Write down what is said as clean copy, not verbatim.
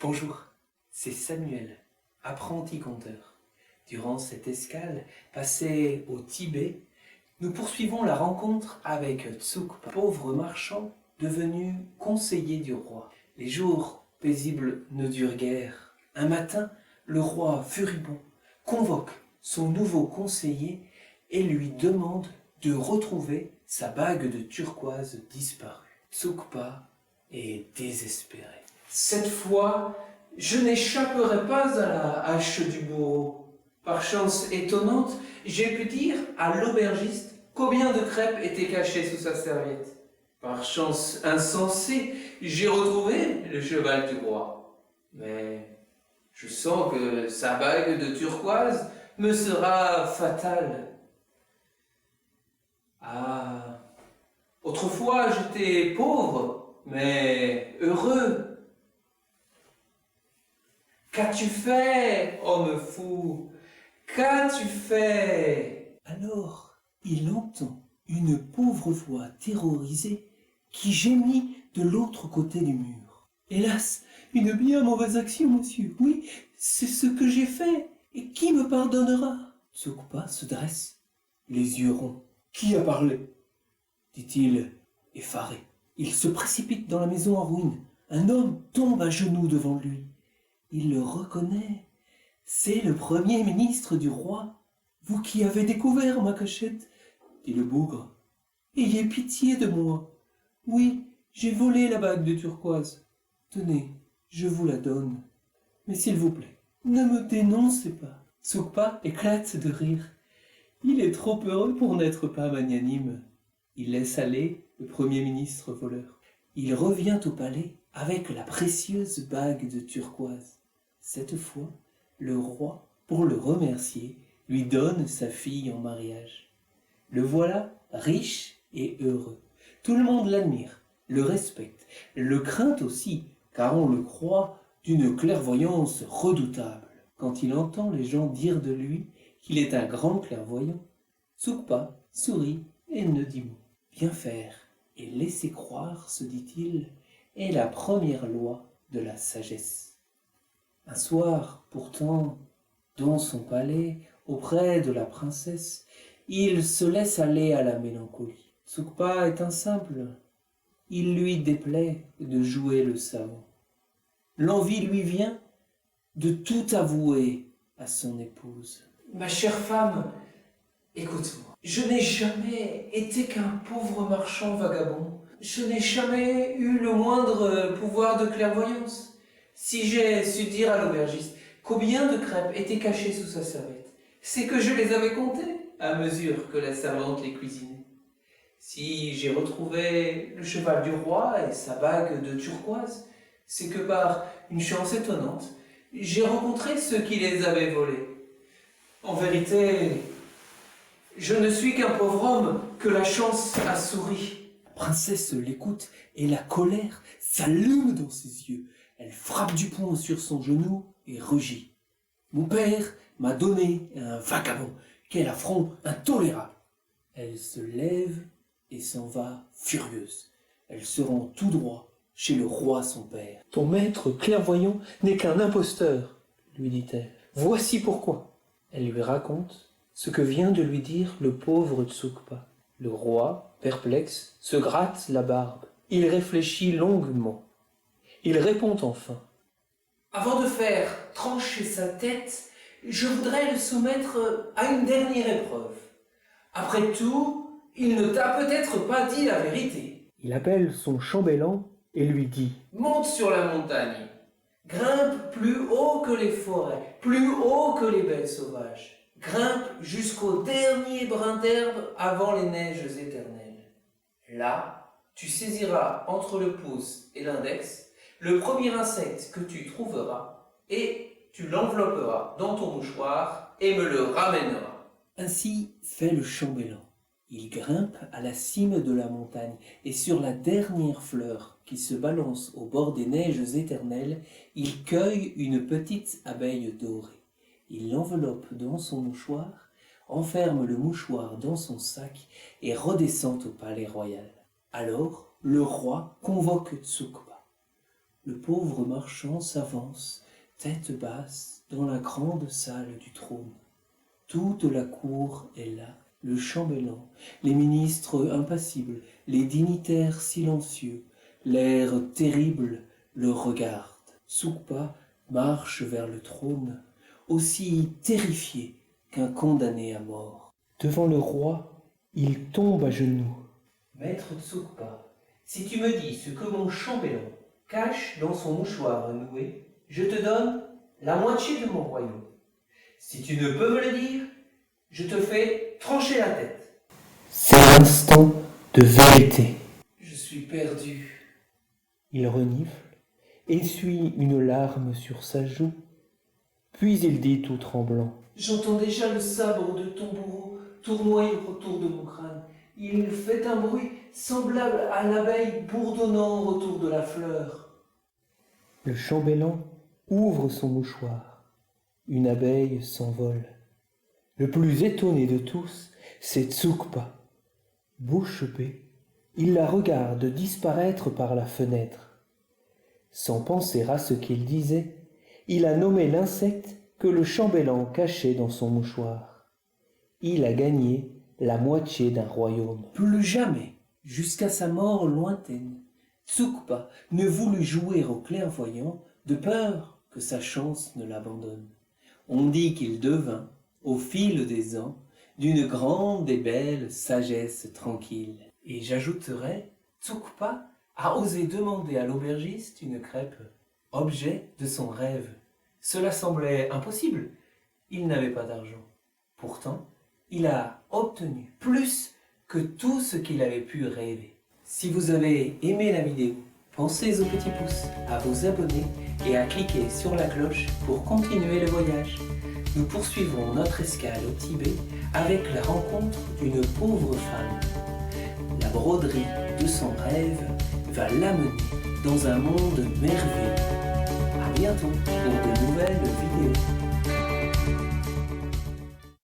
Bonjour, c'est Samuel, apprenti conteur. Durant cette escale passée au Tibet, nous poursuivons la rencontre avec Tsukpa, pauvre marchand devenu conseiller du roi. Les jours paisibles ne durent guère. Un matin, le roi, furibond, convoque son nouveau conseiller et lui demande de retrouver sa bague de turquoise disparue. Tsukpa est désespéré. Cette fois, je n'échapperai pas à la hache du bourreau. Par chance étonnante, j'ai pu dire à l'aubergiste combien de crêpes étaient cachées sous sa serviette. Par chance insensée, j'ai retrouvé le cheval du roi. Mais je sens que sa bague de turquoise me sera fatale. Ah, autrefois j'étais pauvre, mais heureux. Qu'as-tu fait, homme fou? Qu'as-tu fait? Alors, il entend une pauvre voix terrorisée qui gémit de l'autre côté du mur. Hélas, une bien mauvaise action, monsieur. Oui, c'est ce que j'ai fait. Et qui me pardonnera? Tsukpa se dresse, les yeux ronds. Qui a parlé? Dit-il, effaré. Il se précipite dans la maison en ruine. Un homme tombe à genoux devant lui. Il le reconnaît. C'est le premier ministre du roi. Vous qui avez découvert ma cachette, dit le bougre. Ayez pitié de moi. Oui, j'ai volé la bague de turquoise. Tenez, je vous la donne. Mais s'il vous plaît, ne me dénoncez pas. Tsukpa éclate de rire. Il est trop heureux pour n'être pas magnanime. Il laisse aller le premier ministre voleur. Il revient au palais avec la précieuse bague de turquoise. Cette fois, le roi, pour le remercier, lui donne sa fille en mariage. Le voilà riche et heureux. Tout le monde l'admire, le respecte, le craint aussi, car on le croit d'une clairvoyance redoutable. Quand il entend les gens dire de lui qu'il est un grand clairvoyant, Tsukpa sourit et ne dit mot. Bien faire et laisser croire, se dit-il, est la première loi de la sagesse. Un soir, pourtant, dans son palais, auprès de la princesse, il se laisse aller à la mélancolie. Tsukpa est un simple. Il lui déplaît de jouer le savant. L'envie lui vient de tout avouer à son épouse. Ma chère femme, écoute-moi. Je n'ai jamais été qu'un pauvre marchand vagabond. Je n'ai jamais eu le moindre pouvoir de clairvoyance. Si j'ai su dire à l'aubergiste combien de crêpes étaient cachées sous sa serviette, c'est que je les avais comptées à mesure que la servante les cuisinait. Si j'ai retrouvé le cheval du roi et sa bague de turquoise, c'est que par une chance étonnante, j'ai rencontré ceux qui les avaient volées. En vérité, je ne suis qu'un pauvre homme que la chance a souri. La princesse l'écoute et la colère s'allume dans ses yeux. Elle frappe du poing sur son genou et rugit. Mon père m'a donné un vagabond. Quel affront intolérable! Elle se lève et s'en va furieuse. Elle se rend tout droit chez le roi son père. Ton maître clairvoyant n'est qu'un imposteur, lui dit-elle. Voici pourquoi. Elle lui raconte ce que vient de lui dire le pauvre Tsukpa. Le roi, perplexe, se gratte la barbe. Il réfléchit longuement. Il répond enfin. Avant de faire trancher sa tête, je voudrais le soumettre à une dernière épreuve. Après tout, il ne t'a peut-être pas dit la vérité. Il appelle son chambellan et lui dit. Monte sur la montagne. Grimpe plus haut que les forêts, plus haut que les bêtes sauvages. Grimpe jusqu'au dernier brin d'herbe avant les neiges éternelles. Là, tu saisiras entre le pouce et l'index le premier insecte que tu trouveras et tu l'envelopperas dans ton mouchoir et me le ramèneras. Ainsi fait le chambellan. Il grimpe à la cime de la montagne et sur la dernière fleur qui se balance au bord des neiges éternelles, il cueille une petite abeille dorée. Il l'enveloppe dans son mouchoir, enferme le mouchoir dans son sac et redescend au palais royal. Alors, le roi convoque Tsukpa. Le pauvre marchand s'avance, tête basse, dans la grande salle du trône. Toute la cour est là, le chambellan, les ministres impassibles, les dignitaires silencieux, l'air terrible le regarde. Tsukpa marche vers le trône, aussi terrifié qu'un condamné à mort. Devant le roi, il tombe à genoux. Maître Tsukpa, si tu me dis ce que mon chambellan cache dans son mouchoir noué, je te donne la moitié de mon royaume. Si tu ne peux me le dire, je te fais trancher la tête. C'est l'instant de vérité. Je suis perdu. Il renifle, essuie une larme sur sa joue, puis il dit tout tremblant. J'entends déjà le sabre de ton bourreau tournoyer autour de mon crâne. Il fait un bruit semblable à l'abeille bourdonnant autour de la fleur. Le chambellan ouvre son mouchoir. Une abeille s'envole. Le plus étonné de tous, c'est Tsukpa. Bouche bée, il la regarde disparaître par la fenêtre. Sans penser à ce qu'il disait, il a nommé l'insecte que le chambellan cachait dans son mouchoir. Il a gagné la moitié d'un royaume. Plus jamais, jusqu'à sa mort lointaine, Tsukpa ne voulut jouer au clairvoyant de peur que sa chance ne l'abandonne. On dit qu'il devint, au fil des ans, d'une grande et belle sagesse tranquille. Et j'ajouterais, Tsukpa a osé demander à l'aubergiste une crêpe, objet de son rêve. Cela semblait impossible, il n'avait pas d'argent. Pourtant, il a obtenu plus que tout ce qu'il avait pu rêver. Si vous avez aimé la vidéo, pensez au petit pouce, à vous abonner et à cliquer sur la cloche pour continuer le voyage. Nous poursuivons notre escale au Tibet avec la rencontre d'une pauvre femme. La broderie de son rêve va l'amener dans un monde merveilleux. À bientôt pour de nouvelles vidéos.